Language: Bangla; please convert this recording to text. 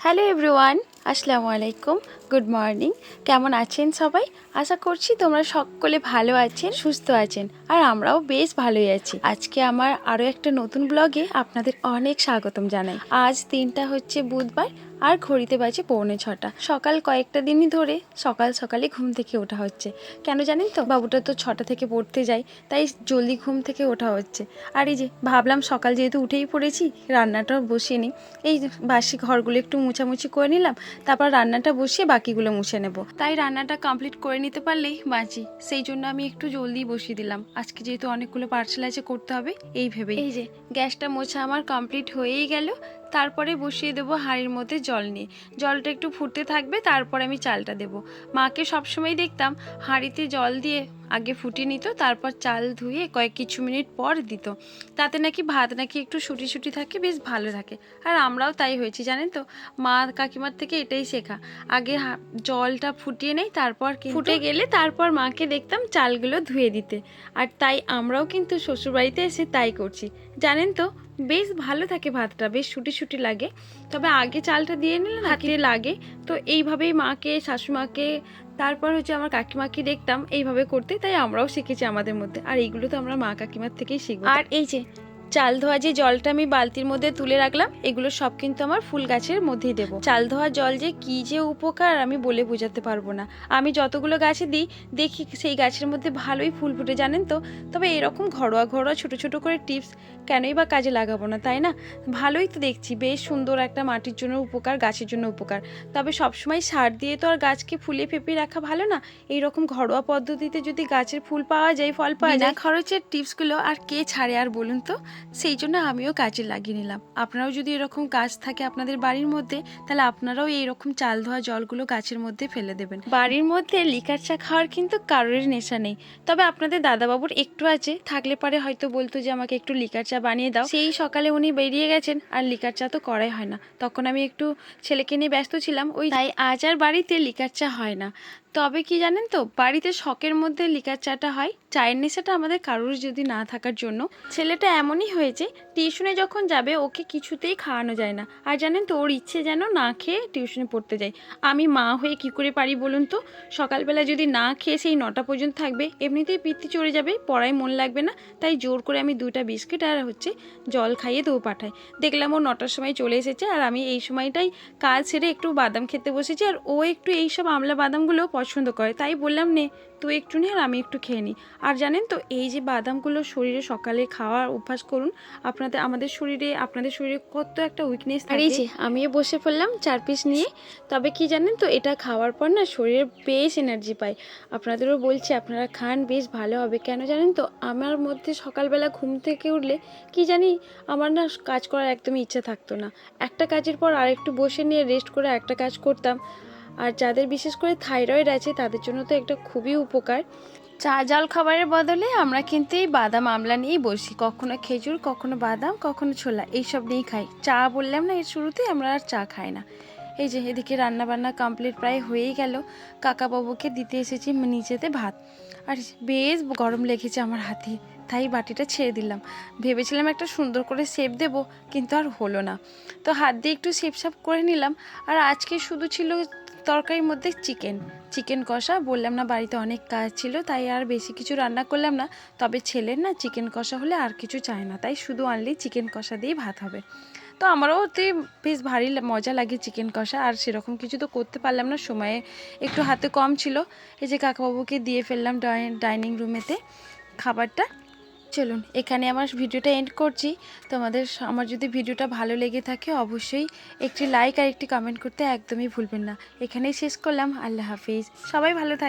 হ্যালো এভরিওয়ান, আসসালামু আলাইকুম, গুড মর্নিং। কেমন আছেন সবাই? আশা করছি তোমরা সকলে ভালো আছেন, সুস্থ আছেন, আর আমরাও বেশ ভালোই আছি। আজকে আমার আরও একটা নতুন ব্লগে আপনাদের অনেক স্বাগতম জানাই। আজ দিনটা হচ্ছে বুধবার, আর ঘড়িতে বাজে 6:45। সকাল কয়েকটা দিনই ধরে সকাল সকালে ঘুম থেকে ওঠা হচ্ছে। কেন জানেন তো? বাবুটা তো 6টা থেকে পড়তে যায়, তাই জলদি ঘুম থেকে ওঠা হচ্ছে। আর এই যে ভাবলাম সকাল যেহেতু উঠেই পড়েছি, রান্নাটাও বসিয়ে নিই। এই বাসি ঘরগুলো একটু মুছামুছি করে নিলাম, তারপর রান্নাটা বসিয়ে বাকিগুলো মুছে নেব। তাই রান্নাটা কমপ্লিট করে নিতে পারলেই বাঁচি, সেই জন্য আমি একটু জলদি বসিয়ে দিলাম। আজকে যেহেতু অনেকগুলো পার্সেল আছে করতে হবে এই ভেবেই। এই যে গ্যাসটা মোছা আমার কমপ্লিট হয়েই গেল। তারপরে বসিয়ে দেবো হাঁড়ির মধ্যে জল নিয়ে। জলটা একটু ফুটতে থাকবে, তারপর আমি চালটা দেব। মাকে সবসময় দেখতাম হাঁড়িতে জল দিয়ে আগে ফুটিয়ে নিত, তারপর চাল ধুয়ে কিছু মিনিট পর দিত। তাতে নাকি ভাত নাকি একটু শুটি শুটি থাকে, বেশ ভালো থাকে। আর আমরাও তাই হয়েছি জানেন তো, মা কাকিমার থেকে এটাই শেখা। আগে জলটা ফুটিয়ে নেই, তারপর ফুটে গেলে তারপর মাকে দেখতাম চালগুলো ধুয়ে দিতে। আর তাই আমরাও কিন্তু শ্বশুরবাড়িতে এসে তাই করছি। জানেন তো, বেশ ভালো থাকে ভাতটা, বেশ শুটি শুটি লাগে। তবে আগে চালটা দিয়ে নিলে হাতে লাগে। তো এইভাবেই মাকে, শাশুমাকে, তারপর হচ্ছে আমার কাকিমাকে দেখতাম এইভাবে করতে, তাই আমরাও শিখেছি আমাদের মধ্যে। আর এইগুলো তো আমরা মা কাকিমার থেকেই শিখবো। আর এই যে চাল ধোয়া যে জলটা আমি বালতির মধ্যে তুলে রাখলাম, এগুলো সব কিন্তু আমার ফুল গাছের মধ্যেই দেবো। চাল ধোয়া জল যে কি যে উপকার আমি বলে বোঝাতে পারবো না। আমি যতগুলো গাছে দিই দেখি সেই গাছের মধ্যে ভালোই ফুল ফুটে জানেন তো। তবে এরকম ঘরোয়া ঘরোয়া ছোটো ছোটো করে টিপস কেনই বা কাজে লাগাবো না, তাই না? ভালোই তো দেখছি, বেশ সুন্দর একটা মাটির জন্য উপকার, গাছের জন্য উপকার। তবে সবসময় সার দিয়ে তো আর গাছকে ফুলে ফেপে রাখা ভালো না। এইরকম ঘরোয়া পদ্ধতিতে যদি গাছের ফুল পাওয়া যায়, ফল পাওয়া যায়, খরচের টিপসগুলো আর কে ছাড়ে আর বলুন তো? সেই জন্য আমিও কাজে লাগিয়ে নিলাম। আপনারাও যদি এরকম গাছ থাকে আপনাদের বাড়ির মধ্যে, তাহলে আপনারাও এইরকম চাল ধোয়া জলগুলো গাছের মধ্যে ফেলে দেবেন। বাড়ির মধ্যে লিকার চা খাওয়ার কিন্তু কারোর নেশা নেই, তবে আপনাদের দাদাবাবুর একটু আছে। থাকলে পারে হয়তো বলতো যে আমাকে একটু লিকার চা বানিয়ে দাও। সেই সকালে উনি বেরিয়ে গেছেন, আর লিকার চা তো করাই হয় না। তখন আমি একটু ছেলেকে নিয়ে ব্যস্ত ছিলাম, তাই আজ আর বাড়িতে লিকার চা হয় না। তবে কি জানেন তো, বাড়িতে শখের মধ্যে লিকার চাটা হয়। চায়ের নেশাটা আমাদের কারোর যদি না থাকার জন্য, ছেলেটা এমনই হয়েছে, টিউশনে যখন যাবে ওকে কিছুতেই খাওয়ানো যায় না। আর জানেন তো, ওর ইচ্ছে যেন না খেয়ে টিউশনে পড়তে যায়। আমি মা হয়ে কি করে পারি বলুন তো? সকালবেলা যদি না খেয়ে সেই 9টা পর্যন্ত থাকবে, এমনিতেই পিত্তি চড়ে যাবে, পড়ায় মন লাগবে না। তাই জোর করে আমি 2টা বিস্কিট আর হচ্ছে জল খাইয়ে দেবো পাঠাই। দেখলাম ও 9টার সময় চলে এসেছে, আর আমি এই সময়টাই কাজ সেরে একটু বাদাম খেতে বসেছি। আর ও একটু এইসব আমলা বাদামগুলো পছন্দ করে, তাই বললাম নে তুই একটু নে আর আমি একটু খেয়ে নিই। আর জানেন তো, এই যে বাদামগুলো শরীরে সকালে খাওয়ার অভ্যাস করুন। আপনাদের শরীরে কত একটা উইকনেস থাকে। আর এই যে আমিও বসে পড়লাম 4 পিস নিয়ে। তবে কি জানেন তো, এটা খাওয়ার পর না শরীরে বেশ এনার্জি পাই। আপনাদেরও বলছি আপনারা খান, বেশ ভালো হবে। কেন জানেন তো, আমার মধ্যে সকালবেলা ঘুম থেকে উঠলে কি জানি আমার না কাজ করার একদমই ইচ্ছা থাকতো না। একটা কাজের পর আরেকটু বসে নিয়ে রেস্ট করে একটা কাজ করতাম। আর যাদের বিশেষ করে থাইরয়েড আছে তাদের জন্য তো একটা খুবই উপকার। চা জল খাবারের বদলে আমরা কিন্তু এই বাদাম আমলা নিয়েই বসি। কখনো খেজুর, কখনো বাদাম, কখনো ছোলা, এইসব নিয়েই খাই। চা বললাম না এর শুরুতেই, আমরা আর চা খাই না। এই যে এদিকে রান্না বান্না কমপ্লিট প্রায় হয়েই গেল। কাকাবাবুকে দিতে এসেছি নিচেতে ভাত। আর বেশ গরম লেগেছে আমার হাতে, তাই বাটিটা ছেড়ে দিলাম। ভেবেছিলাম একটা সুন্দর করে শেপ দেব, কিন্তু আর হলো না। তো হাত দিয়ে একটু শেপ সাপ করে নিলাম। আর আজকে শুধু ছিল তরকারির মধ্যে চিকেন কষা। বললাম না বাড়িতে অনেক কাজ ছিল, তাই আর বেশি কিছু রান্না করলাম না। তবে ছেলের না চিকেন কষা হলে আর কিছু চায় না, তাই শুধু অনলি চিকেন কষা দিয়ে ভাত হবে। তো আমারও ওতে বেশ ভারী মজা লাগে চিকেন কষা। আর সেরকম কিছু তো করতে পারলাম না, সময়ে একটু হাতে কম ছিল। এই যে কাকাবাবুকে দিয়ে ফেললাম ডাইনিং রুমেতে খাবারটা। চলুন এখানে আমার ভিডিওটা এন্ড করছি। আমার যদি ভিডিওটা ভালো লেগে থাকে অবশ্যই একটি লাইক আর একটি কমেন্ট করতে একদমই ভুলবেন না। এখানেই শেষ করলাম। আল্লাহ হাফিজ, সবাই ভালো থাকবেন।